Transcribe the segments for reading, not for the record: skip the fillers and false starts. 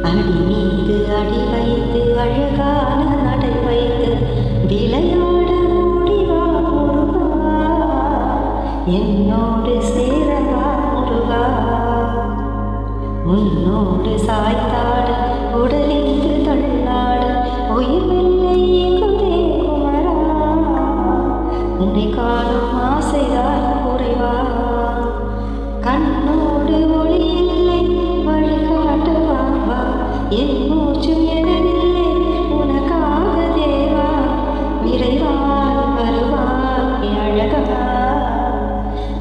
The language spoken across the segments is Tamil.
அடி மீது அடி வைத்து அழகான நடை வைத்து விளையாட முடிவா முருகா, என்னோடு சேரவா முருகா. உன்னோடு சாய்த்தாட உடலிந்து தள்ளாட உயிர் வெள்ளை குதே குமரா, உன்னை காணும் ஆசைதான் குறைவா. கண்ணோடு ஒளி இல்லை வழிகாட்டுவா, என் மூச்சும் எனதில்லை உனக்காக தேவா. விரைவால் வருவாய் அழகா,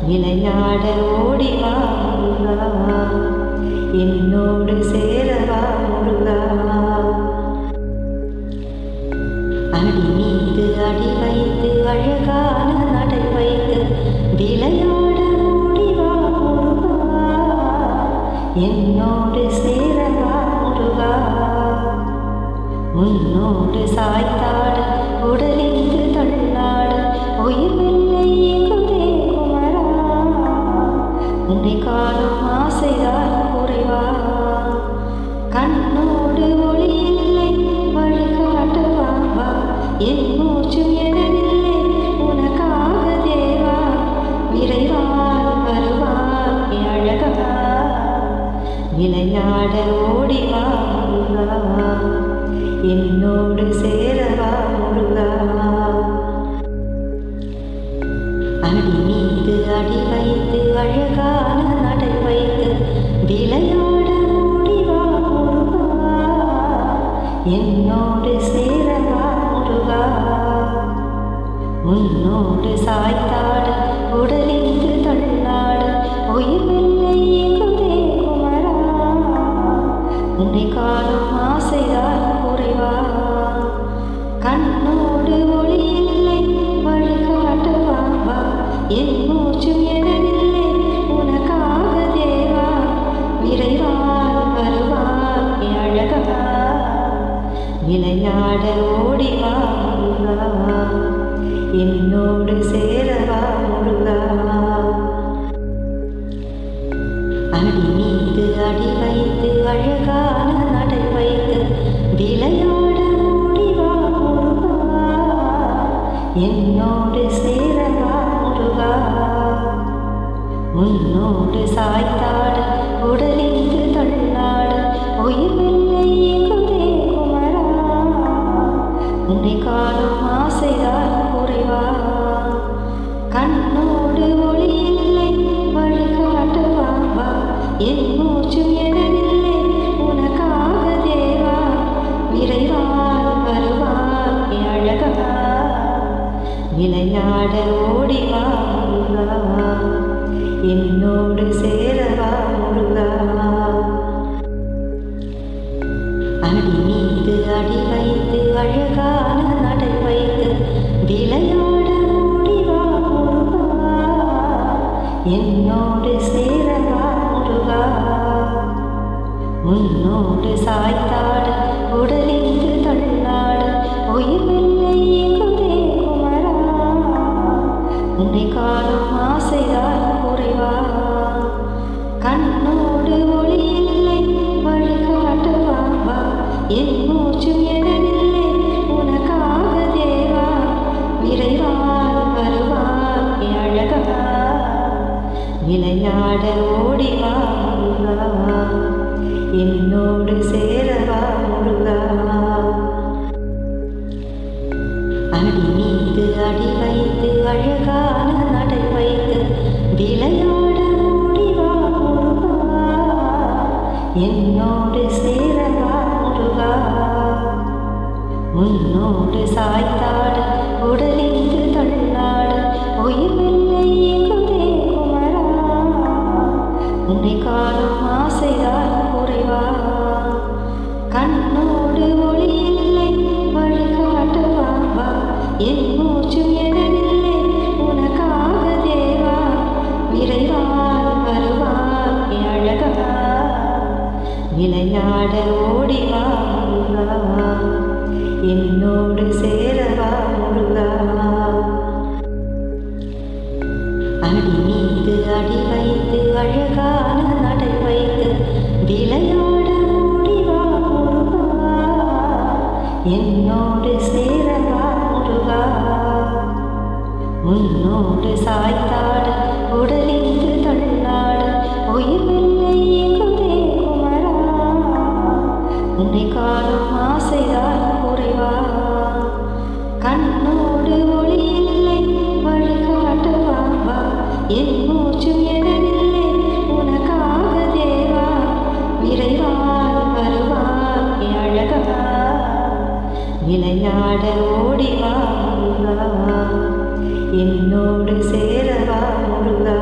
விளையாட ஓடிவா முருகா, என்னோடு சேரவா முருகா. அடி மீது அடி வைத்து அழகான நடை வைத்து விளையாட ஓடிவா முருகா, என்னோடு சேரவா முருகா. உன்னோடு சாய்த்தாட உடலிந்து தள்ளாட உயிர் வெள்ளை குதே குமரா, உன்னை காணும் ஆசைதான் குறைவா. கண்ணோடு ஒளி இல்லை வழிகாட்டுவா, என் மூச்சும் எனதில்லை உனக்காக தேவா. விரைவால் வருவாய் அழகா, விளையாட ஓடிவா முருகா, என்னோடு சேரவா முருகா. அடி மீது அடி வைத்து அழகான நடை வைத்து விளையாட ஓடிவா முருகா, என்னோடு சேரவா முருகா. உன்னோடு சாய்த்தாட உடலிந்து தள்ளாட உயிர் வெள்ளை குதே குமரா, உன்னை காணும் ஆசைதான் குறைவா. கண்ணோடு ஒளி இல்லை வழிகாட்டுவா, என் மூச்சும் எனதில்லை உனக்காக தேவா. விரைவால் வருவாய் அழகா, விளையாட ஓடிவா முருகா, என்னோடு சேரவா முருகா. அடி மீது அடி வைத்து அழகான நடை வைத்து விளையாட ஓடிவா முருகா, என்னோடு சேரவா முருகா. உன்னோடு சாய்த்தாட உடலிந்து தள்ளாட உயிர் வெள்ளை குதே குமரா, உன்னை காணும் ஆசைதான் குறைவா. கண்ணோடு ஒளி இல்லை வழிகாட்டுவா, என் மூச்சும் எனதில்லை உனக்காக தேவா. விரைவால் வருவாய் அழகா, விளையாட ஓடிவா முருகா, என்னோடு சேரவா முருகா. அடி மீது அடி வைத்து அழகான நடை வைத்து விளையாட ஓடிவா முருகா, என்னோடு சேரவா முருகா. உன்னோடு சாய்த்தாட உடலிந்து தள்ளாட உயிர் வெள்ளை குதே குமரா, உன்னை காணும் ஆசைதான் குறைவா. கண்ணோடு ஒளி இல்லை வழிகாட்டுவா, என் மூச்சும் எனதில்லை உனக்காக தேவா. விரைவால் வருவாய் அழகா, விளையாட ஓடிவா முருகா, என்னோடு சேரவா முருகா. அடி மீது அடி வைத்து அழகான நடை வைத்து விளையாட ஓடிவா முருகா, என்னோடு சேரவா முருகா. உன்னோடு சாய்த்தாட உடலிந்து தள்ளாட உயிர் வெள்ளை குதே குமரா, உன்னை காணும் ஆசைதான் குறைவா. கண்ணோடு ஒளி இல்லை வழிகாட்டுவா, என் மூச்சும் எனதில்லை உனக்காக தேவா. விரைவால் வருவாய் அழகா, விளையாட ஓடிவா முருகா, என்னோடு சேரவா முருகா. அடி மீது அடி வைத்து அழகான நடை வைத்து விளையாட ஓடிவா என்னோடு சேரவா முருகா. உன்னோடு சாய்த்தாட உடலிந்து தள்ளாட உயிர் வெள்ளை எங்குதே குமரா. உன்னை காணும் ஆசைதான் குறைவா. கண்ணோடு ஒளி இல்லை வழிகாட்டவா வா. என் மூச்சும் எனதில்லை உனக்காக தேவா. விரைவாய் வருவாய் அழகா. விளையாட ஓடிவா முருகா. என்னோடு சேரவா முருகா.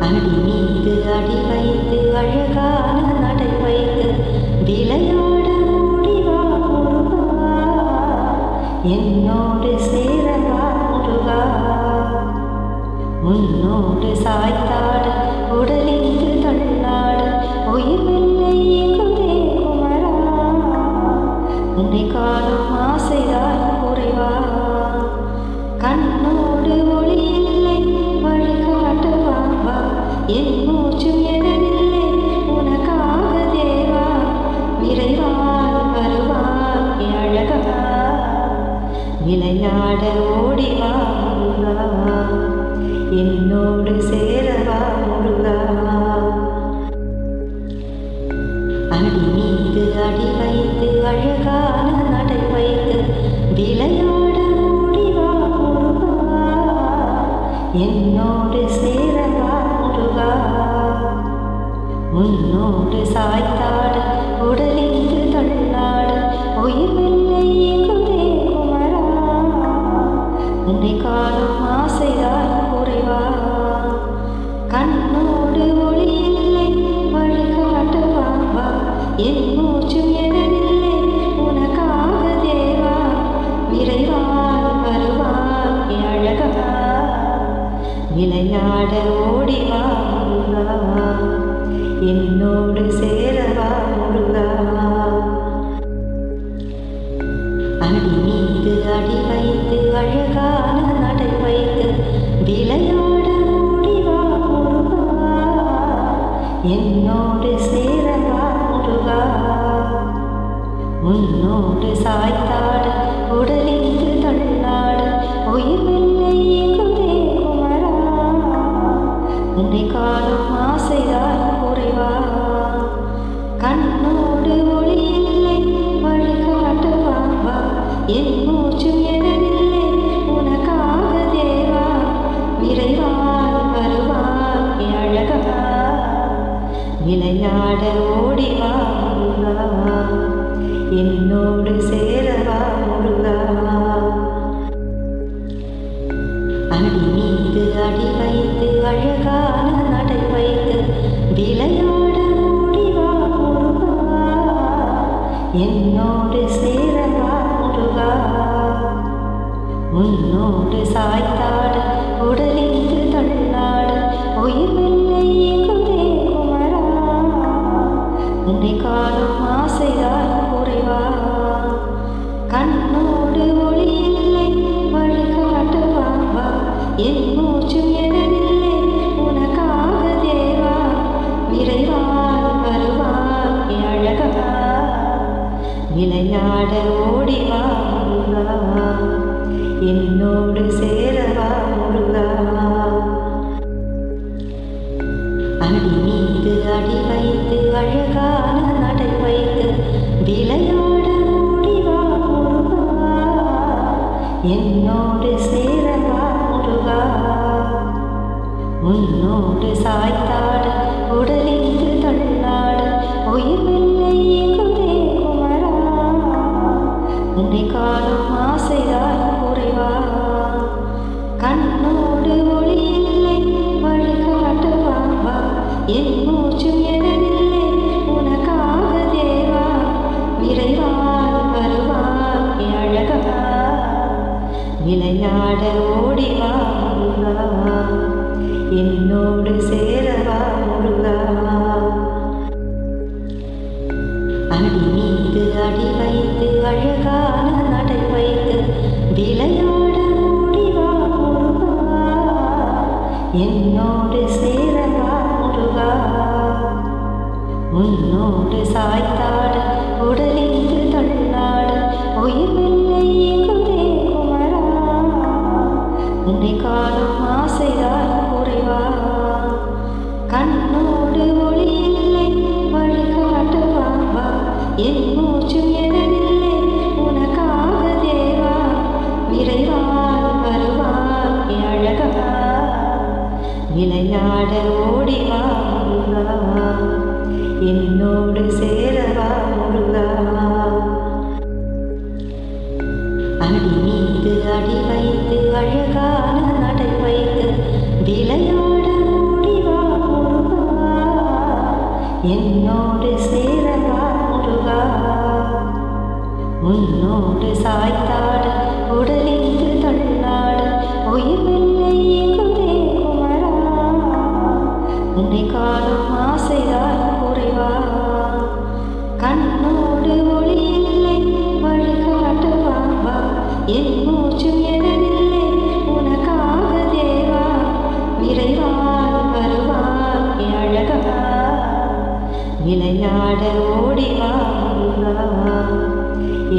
அடி மீது அடி வைத்து அழகான நடை வைத்து விளையாட ஓடிவா முருகா. என்னோடு சேரவா முருகா. உன்னோடு சாய்த்தாட உடலிந்து தள்ளாட உயிர் வெள்ளை எங்குதே குமரா. உன்னை காணும் ஆசைதான் குறைவா. கண்ணோடு ஒளி இல்லை வழிகாட்டவா வா. என் மூச்சும் எனதில்லை உனக்காக தேவா. விரைவாய் வருவாய் அழகா. விளையாட ஓடிவா முருகா. என்னோடு சேரவா முருகா. அடி மீது அடி வைத்து அழகான நடை வைத்து விளையாட ஓடிவா முருகா. என்னோடு சேரவா முருகா. உன்னோடு சாய்த்தாட உடலிந்து தள்ளாட உயிர் வெள்ளை எங்குதே குமரா. உன்னை காணும் ஆசைதான் குறைவா. கண்ணோடு ஒளி இல்லை வழிகாட்டவா வா. என் மூச்சும் எனதில்லை உனக்காக தேவா. விரைவாய் வருவாய் அழகா. விளையாட ஓடிவா முருகா. என்னோடு சேரவா முருகா. அடி மீது அடி வைத்து அழகான நடை வைத்து விளையாட ஓடிவா முருகா. என்னோடு சேரவா முருகா. உன்னோடு சாய்த்தாட உடலிந்து தள்ளாட உயிர் வெள்ளை எங்குதே குமரா. உன்னை காணும் ஆசைதான் குறைவா. கண்ணோடு ஒளி இல்லை வழிகாட்டவா வா. என் மூச்சும் எனதில்லை உனக்காக தேவா. விரைவாய் வருவாய் அழகா. விளையாட ஓடிவா முருகா. என்னோடு சேரவா முருகா. அடி மீது அடி வைத்து அழகான நடை வைத்து விளையாட ஓடிவா முருகா. என்னோடு சேரவா முருகா. உன்னோடு சாய்த்தாட உடலிந்து தள்ளாட உயிர் வெள்ளை எங்குதே குமரா. உன்னை காணும் ஆசைதான் குறைவா. கண்ணோடு ஒளி இல்லை வழிகாட்டவா வா. என் மூச்சும் எனதில்லை உனக்காக தேவா. விரைவாய் வருவாய் அழகா. விளையாட ஓடிவா முருகா. என்னோடு சேரவா முருகா. அடி மீது அடி வைத்து அழகான நடை வைத்து விளையாட ஓடிவா முருகா. என்னோடு சேரவா முருகா. உன்னோடு சாய்த்தாட உடலிந்து தள்ளாட உயிர் வெள்ளை எங்குதே குமரா. உன்னை காணும் ஆசைதான் குறைவா. கண்ணோடு ஒளி இல்லை வழிகாட்டவா வா. என் மூச்சும் எனதில்லை உனக்காக தேவா. விரைவாய் வருவாய் அழகா. விளையாட ஓடிவா முருகா. என்னோடு சேரவா முருகா. அடி மீது அடி வைத்து அழகான நடை வைத்து விளையாட ஓடிவா முருகா. என்னோடு சேரவா முருகா. உன்னோடு சாய்த்தாட உடலின்று தள்ளாட உயிர் வெள்ளை இயங்குதே குமரா. உன்னை காணும் ஆசைதான் குறைவா, கண்ணோடு ஒளி இல்லை வழிகாட்டு பாபா. என் மூச்சும் எனதில்லை உனக்காக தேவா, விரைவால் வருவாய் அழகா. விளையாட ஓடிவா முருகா, என்னோடு சேரவா முருகா. அடி மீது அடி வைத்து அழகான நடை வைத்து விளையாட ஓடிவா முருகா, என்னோடு சேரவா முருகா. உன்னோடு சாய்த்தாட உடலின்று தள்ளாட உயிர் வெள்ளை இயங்குதே குமரா. உன்னை காணும் ஆசைதான் குறைவா, கண்ணோடு ஒளி இல்லை வழிகாட்டு பாபா. என் மூச்சும் எனதில்லை உனக்காக தேவா, விரைவால் வருவாய் அழகா. விளையாட ஓடிவா முருகா,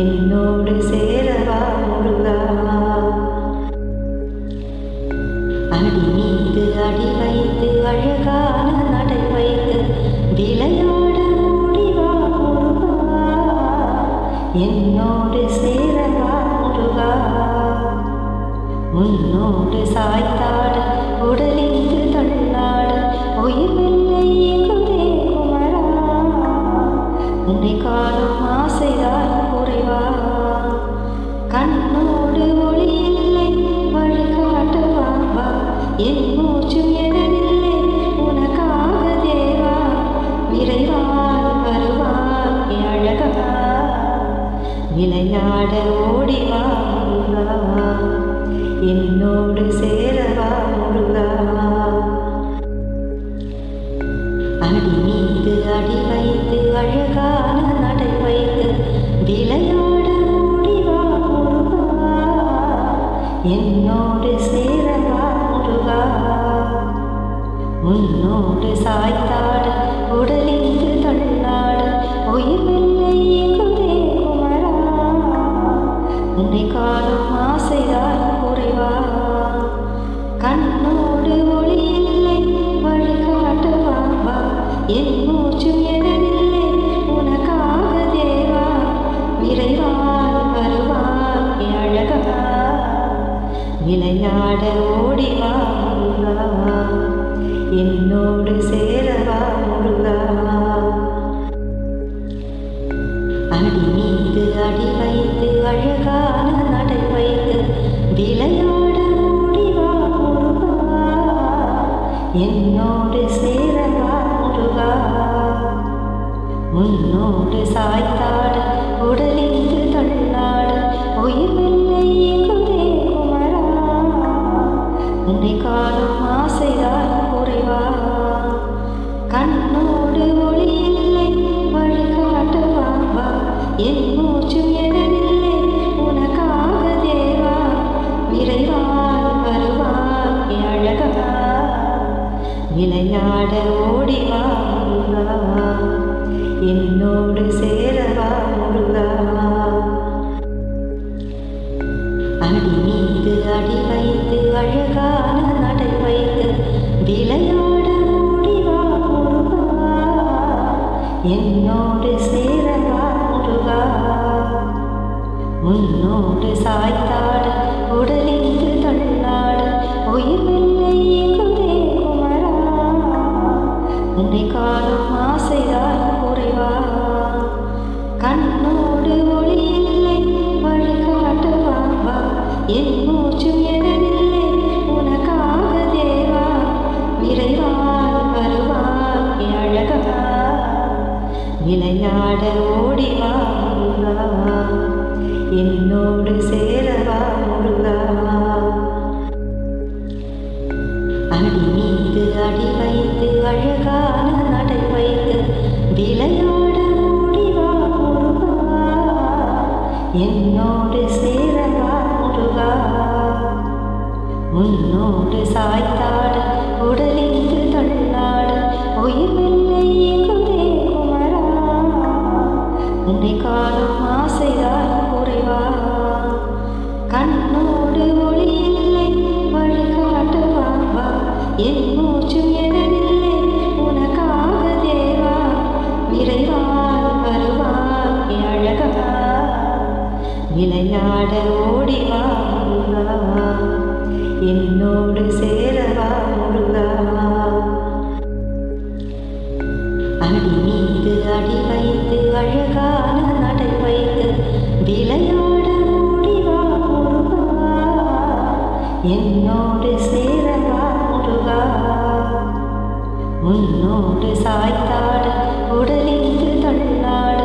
என்னோடு சேரவா முருகா. அடி மீது அடி வைத்து அழகான நடை வைத்து விளையாட ஓடிவா முருகா, என்னோடு சேரவா முருகா. உன்னோடு சாய்த்தாட உடலின்று தள்ளாட உயிர் வெள்ளை இயங்குதே குமரா. உன்னை காணும் ஆசைதான் குறைவா, கண்ணோடு ஒளி இல்லை வழிகாட்டு பாபா. என் மூச்சும் எனதில்லை உனக்காக தேவா, விரைவால் வருவாய் அழகா. விளையாட ஓடிவா முருகா, என்னோடு சேரவா முருகா. அடி மீது அடி வைத்து அழகான நடை வைத்து விளையாட ஓடிவா முருகா, என்னோடு சேரவா முருகா. உன்னோடு சாய்த்தாட உடலின்று தள்ளாட உயிர் வெள்ளை இயங்குதே குமரா. உன்னை காணும் ஆசைதான் குறைவா, கண்ணோடு ஒளி இல்லை வழிகாட்டு பாபா. என் மூச்சும் எனதில்லை உனக்காக தேவா, விரைவால் வருவாய் அழகா. விளையாட ஓடிவா முருகா, என்னோடு சேரவா முருகா. அடி மீது அடி வைத்து அழகான நடை வைத்து விளையாட ஓடிவா முருகா, என்னோடு சேரவா முருகா. உன்னோடு சாய்த்தாட உடலின்று தள்ளாட உயிர் வெள்ளை இயங்குதே குமரா. உன்னை காணும் ஆசைதான் குறைவா, கண்ணோடு ஒளி இல்லை வழிகாட்டு பாபா. என் மூச்சும் எனதில்லை உனக்காக தேவா, விரைவால் வருவாய் அழகா. விளையாட ஓடிவா முருகா, என்னோடு சேரவா முருகா. அடி மீது அடி வைத்து அழகான நடை வைத்து விளையாட ஓடிவா முருகா, என்னோடு சேரவா முருகா. உன்னோடு சாய்த்தாட உடலின்று தள்ளாட உயிர் வெள்ளை இயங்குதே குமரா. உன்னை காணும் ஆசைதான் குறைவா, கண்ணோடு ஒளி இல்லை வழிகாட்டு பாபா. என் மூச்சும் எனதில்லை உனக்காக தேவா, விரைவால் வருவாய் அழகா. விளையாட ஓடிவா முருகா, என்னோடு சேரவா முருகா. அடி மீது அடி வைத்து அழகான நடை வைத்து விளையாட ஓடிவா முருகா, என்னோடு சேரவா முருகா. உன்னோடு சாய்த்தாட உடலின்று தள்ளாட உயிர் வெள்ளை இயங்குதே குமரா. உன்னை அடி மீது அடி வைத்து அழகான நடை வைத்து விளையாட முடிவா முருகா, என்னோடு சேரவா முருகா. உன்னோடு சாய்த்தாட உடலிந்து தள்ளாட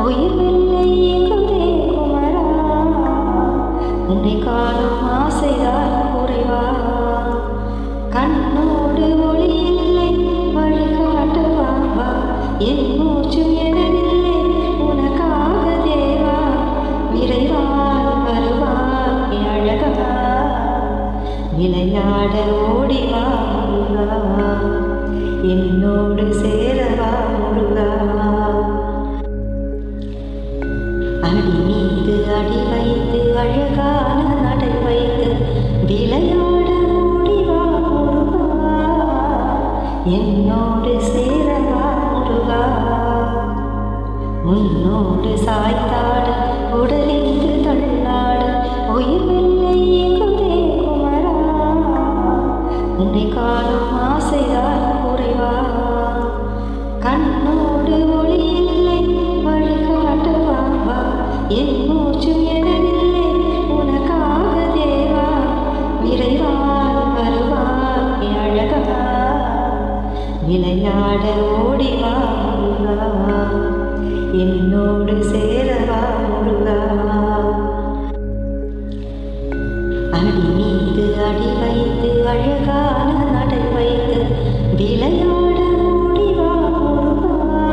உயிர் வெள்ளை எங்குதே குமரா, உன்னை காணும் ஆசைதான் குறைவா. கண்ணோடு ஒளி இல்லை வழிகாட்டுவா, என் மூச்சும் எனதில்லை உனக்காக தேவா. விரைவால் வருவாய் அழகா, விளையாட ஓடிவா முருகா, என்னோடு சேரவா முருகா. அடி மீது அடி வைத்து அழகான நடை வைத்து விளையாட முடிவா முருகா, என்னோடு சேரவா முருகா. உன்னோடு சாய்த்தாட உடலிந்து தள்ளாட உயிர் வெள்ளை எங்குதே குமரா, உன்னை காணும் ஆசைதான் குறைவா. கண்ணோடு ஒளி இல்லை வழிகாட்டுவா, என் மூச்சும் எனதில்லை உனக்காக தேவா. விரைவால் வருவாய் அழகா, விளையாட ஓடிவா முருகா, என்னோடு சேரவா முருகா. அடி மீது அடி வைத்து அழகான நடை வைத்து விளையாட முடிவா முருகா,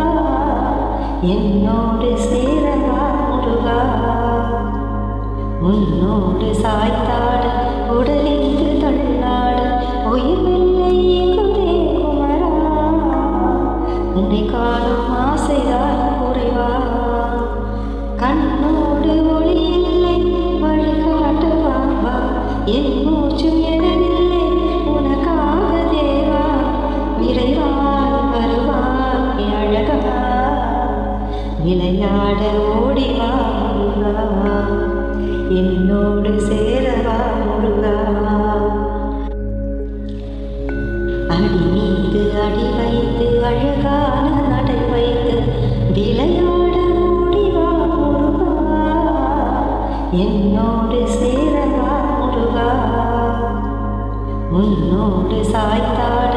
என்னோடு சேரவா முருகா. உன்னோடு சாய்த்தாட உடலிந்து தள்ளாட உயிர் வெள்ளை எங்குதே குமரா, உன்னை காணும் ஆசைதான் குறைவா. கண்ணோடு ஒளி இல்லை வழிகாட்டுவா, என் மூச்சும் எனதில்லை உனக்காக தேவா. விரைவால் வருவாய் அழகா, விளையாட ஓடிவா முருகா, என்னோடு சேரவா முருகா. அடி மீது அடி வைத்து அழகான நடை வைத்து விளையாட முடிவா முருகா, என்னோடு சேரவா முருகா. உன்னோடு சாய்த்தாட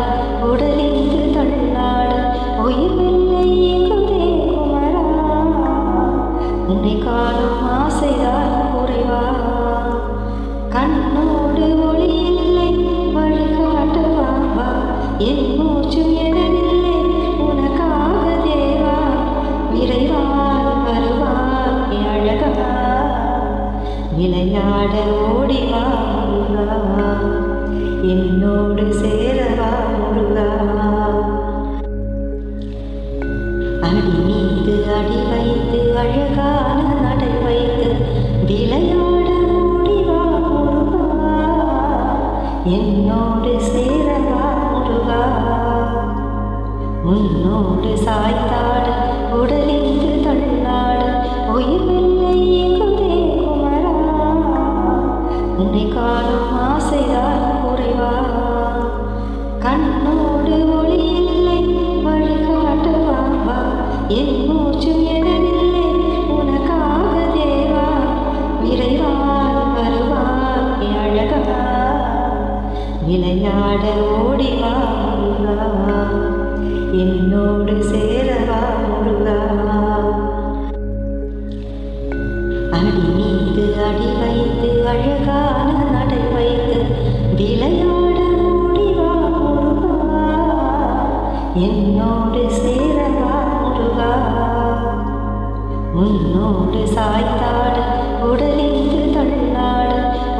உடலிந்து தள்ளாட உயிர் வெள்ளை எங்குதே குமரா, உன்னை காணும் ஆசைதான் குறைவா. கண்ணோடு ஒளி இல்லை வழிகாட்டுவா, என் மூச்சும் எனதில்லை உனக்காக தேவா. விரைவால் வருவாய் அழகா, விளையாட ஓடிவா முருகா, என்னோடு சேரவா முருகா. அடி மீது அடி வைத்து அழகான நடை வைத்து விளையாட முடிவா முருகா, என்னோடு சேரவா முருகா. உன்னோடு சாய்த்தாட உடலிந்து தள்ளாட உயிர் வெள்ளை எங்குதே குமரா, உன்னை காணும் ஆசைதான் குறைவா. கண்ணோடு ஒளி இல்லை வழிகாட்டுவா, என் மூச்சும் எனதில்லை உனக்காக தேவா. விரைவால் வருவாய் அழகா, விளையாட ஓடிவா முருகா, என்னோடு சேரவா முருகா. அடி மீது அடி வைத்து அழகான நடை வைத்து விளையாட முடிவா முருகா, என்னோடு சேரவா முருகா. உன்னோடு சாய்த்தாட உடலிந்து தள்ளாட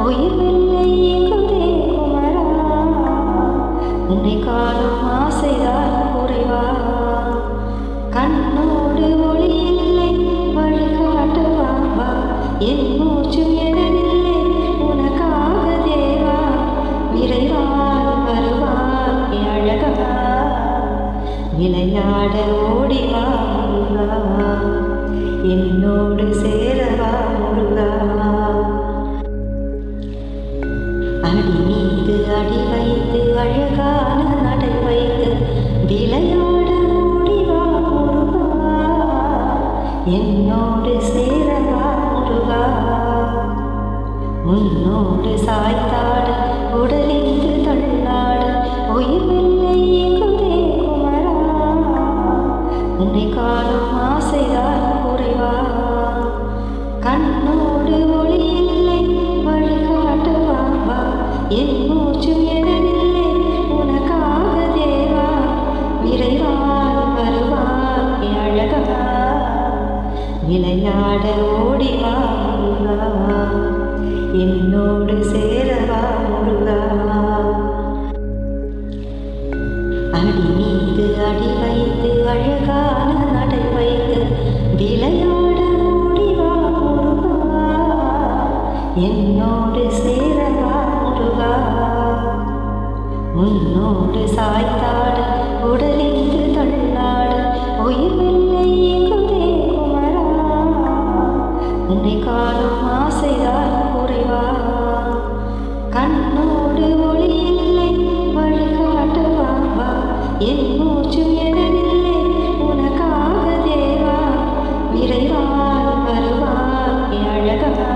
உயிர் வெள்ளை எங்குதே குமரா, உன்னை காணும் ஆசைதான் குறைவா. கண்ணோடு ஒளி இல்லை வழிகாட்டுவா, என் மூச்சும் எனதில்லை உனக்காக தேவா. விரைவால் வருவாய் அழகா, விளையாட ஓடிவா முருகா, என்னோடு சேரவா முருகா. அடி மீது அடி வைத்து அழகான நடை வைத்து விளையாட முடிவா என்னோடு சேரவா முருகா உன்னோடு சாய்த்தாட உடலிந்து தள்ளாட உயிர் வெள்ளை குதே குமரா உன்னை காணும் ஆசைதான் குறைவா கண்ணோடு ஒளி இல்லை வழிகாட்டுவா என் மூச்சும் எனதில்லை உனக்காக தேவா விரைவாய் வருவாய் அழகா விளையாட ஓடிவா முருகா என்னோடு சேரவா முருகா அடி மீது அடி வைத்து அழகான நடை வைத்து விளையாட ஓடிவா முருகா என்னோடு சேரவா முருகா உன்னோடு சாய்த்தாட உடலிந்து தள்ளாட உயிர் வெள்ளை குதே குமரா உன்னை காணும் ஆசைதான் குறைவா கண்ணோடு ஒளி இல்லை வழிகாட்டுவா என் மூச்சும் எனதில்லை உனக்காக தேவா விரைவாய் வருவாய் அழகா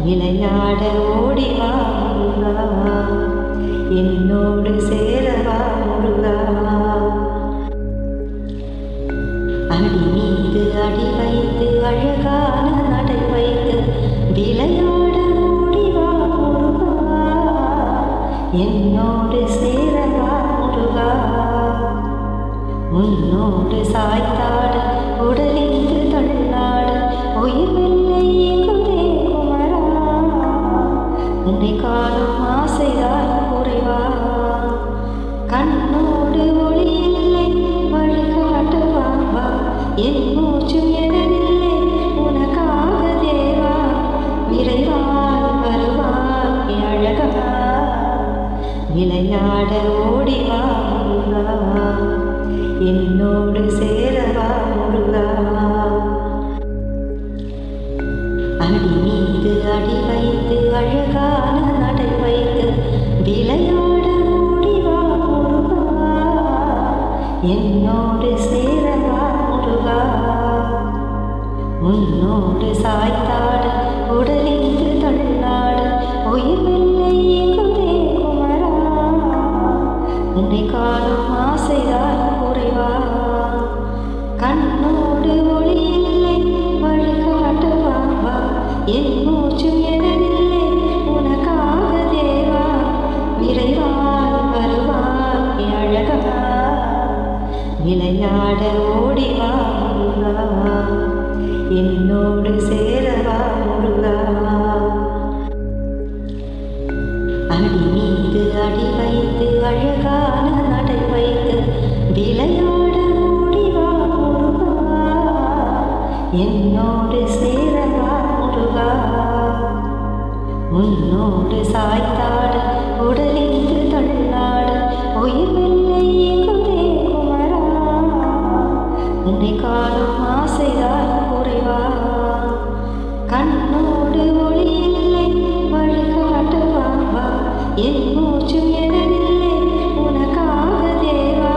விளையாட ஓடிவா முருகா என்னோடு சேரவா முருகா அடி மீது அடி வைத்து அழகான நடை வைத்து விளையாட ஓடிவா முருகா என்னோடு சேரவா முருகா உன்னோடு சாய்த்தாட உடலிந்து தள்ளாட உயிர் வெள்ளை குதே குமரா உன்னை காணும் ஆசைதான் குறைவா கண்ணோடு ஒளி இல்லை வழிகாட்டுவா என் மூச்சும் எனதில்லை உனக்காக தேவா விரைவாய் வருவாய் அழகா விளையாட ஓடிவா முருகா என்னோடு சேரவா முருகா அடி மீது அடி வைத்து அழகான நடை வைத்து விளையாட ஓடிவா முருகா என்னோடு சேரவா முருகா உன்னோடு சாய்த்தாட உடலிந்து தள்ளாட உயிர் வெள்ளை குதே குமரா உன்னை காணும் ஆசைதான் குறைவா கண்ணோடு ஒளி இல்லை வழிகாட்டுவா என் மூச்சும் எனதில்லை உனக்காக தேவா விரைவாய் வருவாய் அழகா விளையாட ஓடிவா முருகா என்னோடு சேரவா முருகா அடி மீது அடி வைத்து அழகான நடை வைத்து விளையாட ஓடிவா முருகா என்னோடு சேரவா முருகா உன்னோடு சாய்த்தாட உடலிந்து தள்ளாட உயிர் வெள்ளை குதே குமரா உன்னை காணும் ஆசைதான் குறைவா கண்ணோடு ஒளி இல்லை வழிகாட்டுவா என் மூச்சும் எனதில்லை உனக்காக தேவா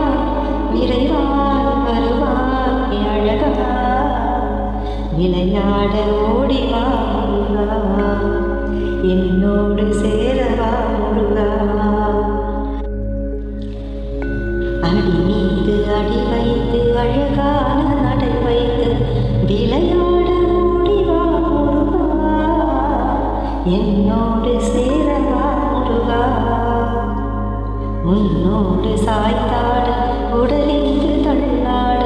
விரைவாய் வருவாய் அழகா விளையாட ஓடிவா முருகா என்னோடு சேரவா முருகா அடி மீது அடி வைத்து அழகான நடை வைத்து விளையாட ஓடிவா முருகா என்னோடு சேரவா முருகா உன்னோடு சாய்த்தாட உடலிந்து தள்ளாட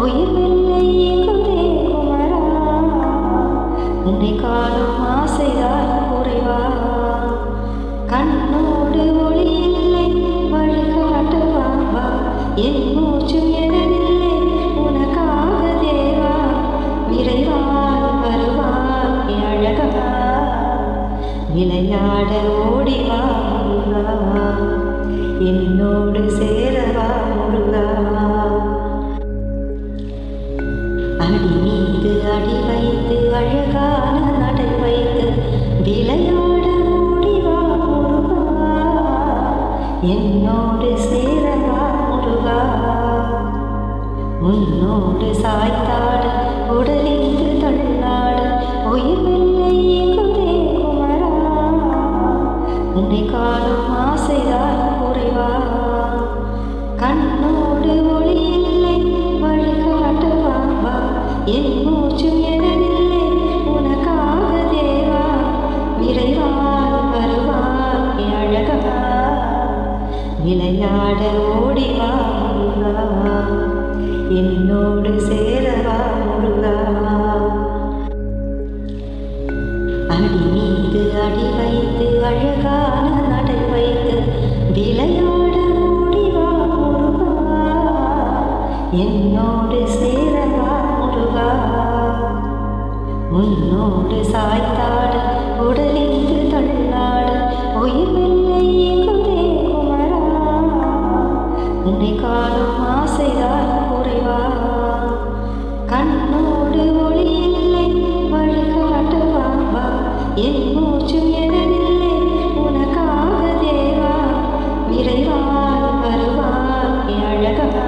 உயிர் வெள்ளை குதே குமரா உன்னை காணும் ஆசைதான் குறைவா கண்ணோடு ஒளி இல்லை வழிகாட்டுவா என் மூச்சும் எனதில்லை உனக்காக தேவா விரைவாய் வருவாய் அழகா விளையாட ஓடிவா முருகா என்னோடு சேரவா முருகா அடி மீது அடி வைத்து அழகான நடை வைத்து விளையாட ஓடிவா முருகா என்னோடு சேரவா முருகா உன்னோடு சாய்த்தாட உடலிங்கு தள்ளாட உயிர் வெள்ளை இயங்குதே குமரா. உன்னை காணும் ஆசைதான் குறைவா, கண்ணோடு ஒளி இல்லை வழிகாட்டுவாம்பா. என் மூச்சும் எனதில்லை உனக்காக தேவா, விரைவால் வருவாய் அழகா. விளையாட ஓடிவா முருகா, என்னோடு சேரவா முருகா. அடி மீது அடி வைத்து அழகான நடை வைத்து விளையாட ஓடிவா முருகா, என்னோடு சேரவா முருகா. உன்னோடு சாய்த்தாட உடலிங்கு தள்ளாட உயிர் வெள்ளை இயங்குதே குமரா. உன்னை காணும் ஆசைதான் குறைவா, கண்ணோடு ஒளி இல்லை வழிகாட்டுவாம்பா. என் மூச்சும் எனதில்லை உனக்காக தேவா, விரைவால் வருவாய் அழகா.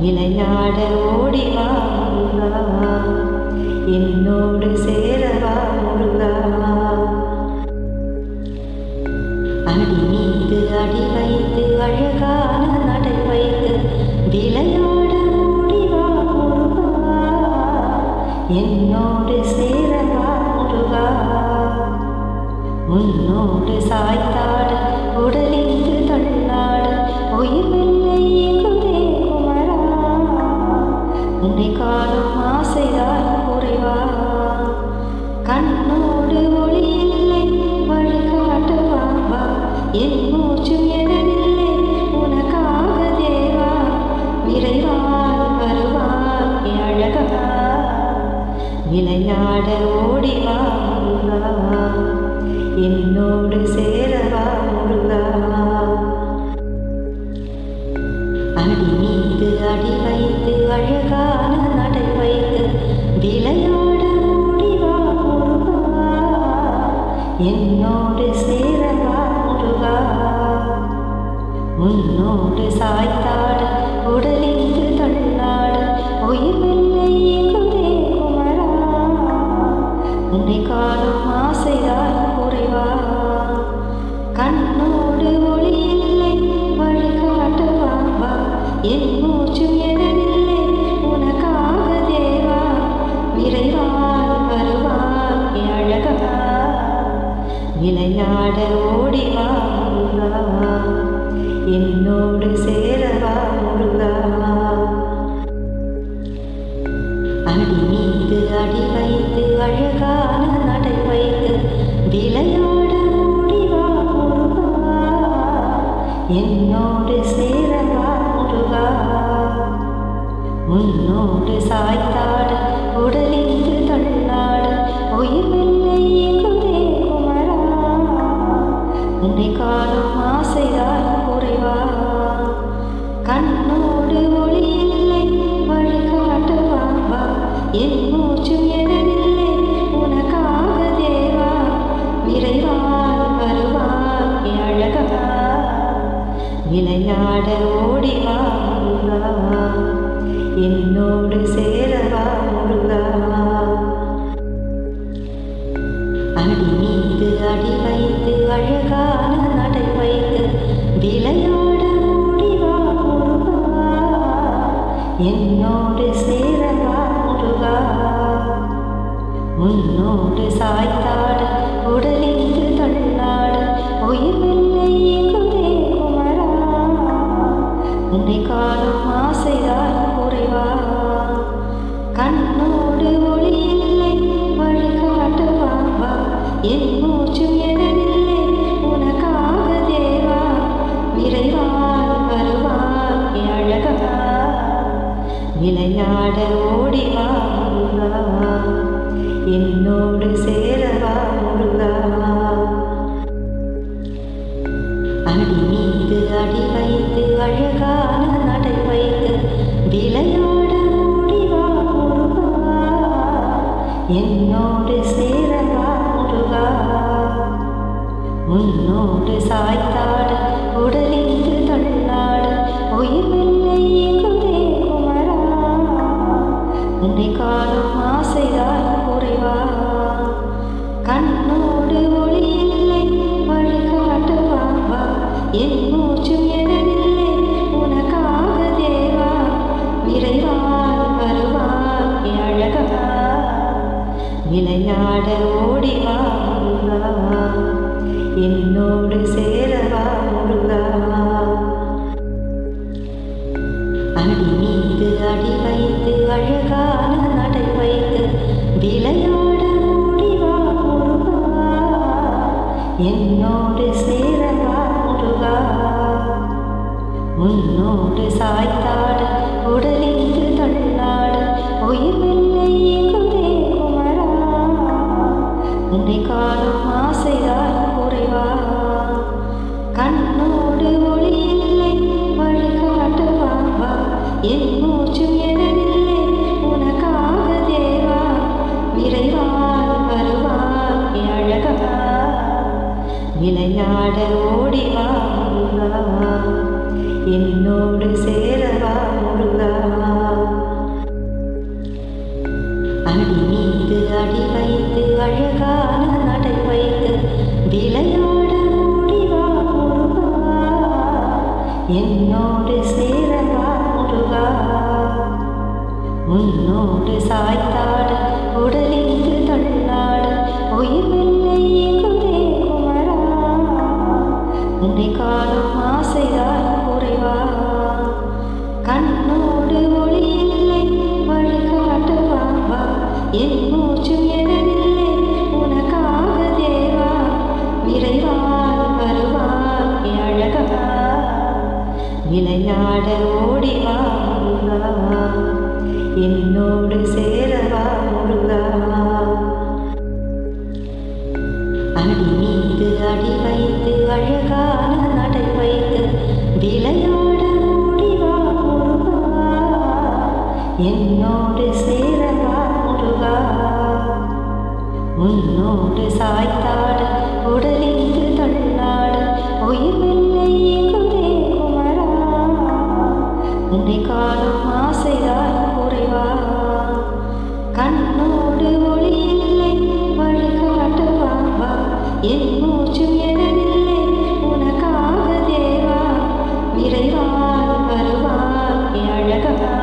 விளையாட ஓடிவா முருகா, என்னோடு சேரவா முருகா. அடி மீது அடி வைத்து அழகான நடை வைத்து விளையாட ஓடிவா முருகா, என்னோடு சேரவா முருகா. உன்னோடு சாய்த்தாட உடலிங்கு தள்ளாட உயிர் வெள்ளை இயங்குதே குமரா. உன்னை காணும் ஆசைதான் குறைவா, கண்ணோடு ஒளி இல்லை வழிகாட்டுவாம்பா. என் மூச்சும் எனதில்லை உனக்காக தேவா, விரைவால் வருவாய் அழகா. விளையாட ஓடிவா முருகா, என்னோடு சேரவா முருகா. அடி மீது அடி வைத்து அழகான நடை வைத்து விளையாட ஓடிவா முருகா, என்னோடு சேரவா முருகா. உன்னோடு சாய்த்தாட உடலிங்கு தள்ளாட உயிர் வெள்ளை இயங்குதே குமரா. உன்னை காணும் ஆசைதான் குறைவா, கண்ணோடு ஒளி இல்லை வழிகாட்டுவாம்பா. என் மூச்சும் எனதில்லை உனக்காக தேவா, விரைவால் வருவாய் அழகா. விளையாட ஓடிவா முருகா, என்னோடு சேரவா முருகா. அடி மீது அடி வைத்து அழகான நடை வைத்து விளையாட ஓடிவா முருகா, என்னோடு சேரவா முருகா. உன்னோடு சாய்த்தாட உடலிங்கு தள்ளாட உயிர் வெள்ளை இயங்குதே குமரா. உன்னை காணும் ஆசைதான் குறைவா, கண்ணோடு ஒளி இல்லை வழிகாட்டுவாம்பா. என் மூச்சும் எனதில்லை உனக்காக தேவா, விரைவால் வருவாய் அழகா. விளையாட ஓடிவா முருகா, என்னோடு சேரவா முருகா. அடி மீது அடி வைத்து அழகான நடை வைத்து விளையாட ஓடிவா முருகா, என்னோடு சேரவா முருகா. உன்னோடு சாய்த்தாட உடலிங்கு தள்ளாட உயிர் வெள்ளை இயங்குதே குமரா. உன்னை காணும் ஆசைதான் குறைவா, கண்ணோடு ஒளி இல்லை வழிகாட்டுவாம்பா. என் மூச்சும் எனதில்லை உனக்காக தேவா, விரைவால் வருவாய் அழகா. விளையாட ஓடிவா முருகா, என்னோடு சேரவா முருகா. அடி மீது அடி வைத்து அழகான நடை வைத்து விளையாட ஓடிவா முருகா, என்னோடு சேரவா முருகா. உன்னோடு சாய்த்தாட உடலிங்கு தள்ளாட உயிர் வெள்ளை இயங்குதே குமரா. உன்னை விளையாட ஓடிவா முருகா, என்னோடு சேரவா முருகா. அடி மீது அடி வைத்து அழகான நடை வைத்து விளையாட ஓடிவா முருகா, என்னோடு சேரவா முருகா. உன்னோடு சாய்த்தாட உடலிங்கு தள்ளாட உயிர் வெள்ளை குதே குமரா, உன்னை காணும் ஆசைதான் குறைவா. கண்ணோடு ஒளி இல்லை வழிகாட்டுவா, என் மூச்சும் எனதில்லை உனக்காக தேவா. விரைவால் வருவாய் அழகா, விளையாட ஓடிவா முருகா, என்னோடு சேரவா முருகா. அடி மீது அடி வைத்து அழகான நடை வைத்து விளையாட ஓடிவா முருகா, என்னோடு சேரவா முருகா. உன்னோடு சாய்த்தாட உடலிங்கு தள்ளாட உயிர் வெள்ளை குதே குமரா, உன்னை காணும் ஆசைதான் குறைவா. கண்ணோடு ஒளி இல்லை வழிகாட்டுவா, என் மூச்சும் எனதில்லை உனக்காக தேவா. விரைவால் வருவாய் அழகா, விளையாட ஓடிவா முருகா, என்னோடு சேரவா முருகா. அடி மீது அடி வைத்து அழகான நடை வைத்து விளையாட ஓடிவா முருகா, என்னோடு சேரவா முருகா. உன்னோடு சாய்த்தாட உடலிங்கு தள்ளாட உயிர் வெள்ளை குதே குமரா, உன்னை காணும் ஆசைதான் குறைவா. கண்ணோடு ஒளி இல்லை வழிகாட்டுவா, என் மூச்சும் எனதில்லை உனக்காக தேவா. விரைவால் வருவாய் அழகா,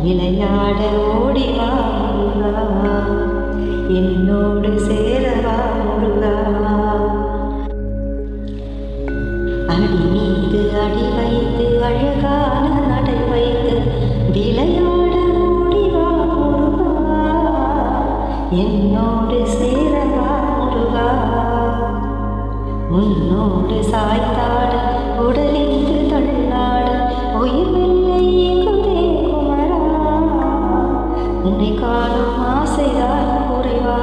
விளையாட ஓடிவா முருகா, என்னோடு சேரவா முருகா. அடி மீது அடி வைத்து அழகான நடை வைத்து விளையாட ஓடிவா முருகா, என்னோடு சேரவா முருகா. உன்னோடு சாய்த்தாட உடலிங்கு தள்ளாட உயிர் வெள்ளை குதே குமரா, உன்னை காணும் ஆசைதான் குறைவா.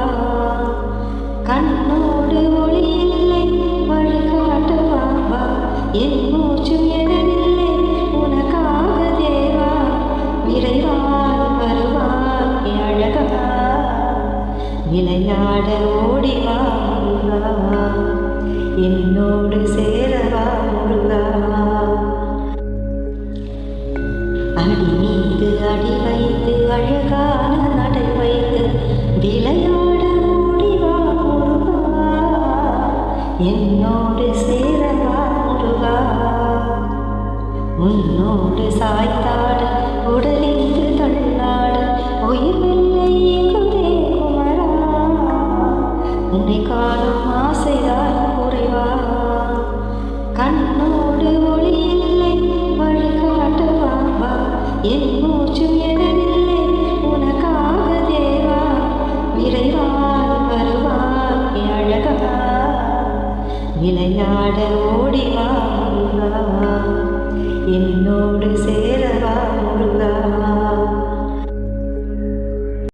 கண்ணோடு ஒளி இல்லை வழிகாட்டுவா, என் மூச்சும் எனதில்லை உனக்காக தேவா. விரைவால் வருவாய் அழகா, விளையாட ஓடிவா முருகா, என்னோடு சேரவா முருகா. அடி மீது அடி வைத்து அழகான நடை வைத்து விளையாட ஓடிவா முருகா, என்னோடு சேரவா முருகா. உன்னோடு சாய்த்தாட உடலிங்கு தள்ளாட உயிர் வெள்ளை குதே குமரா, உன்னை காணும் ஆசைதான் குறைவா. கண்ணோடு ஒளி இல்லை வழிகாட்டுவா, என்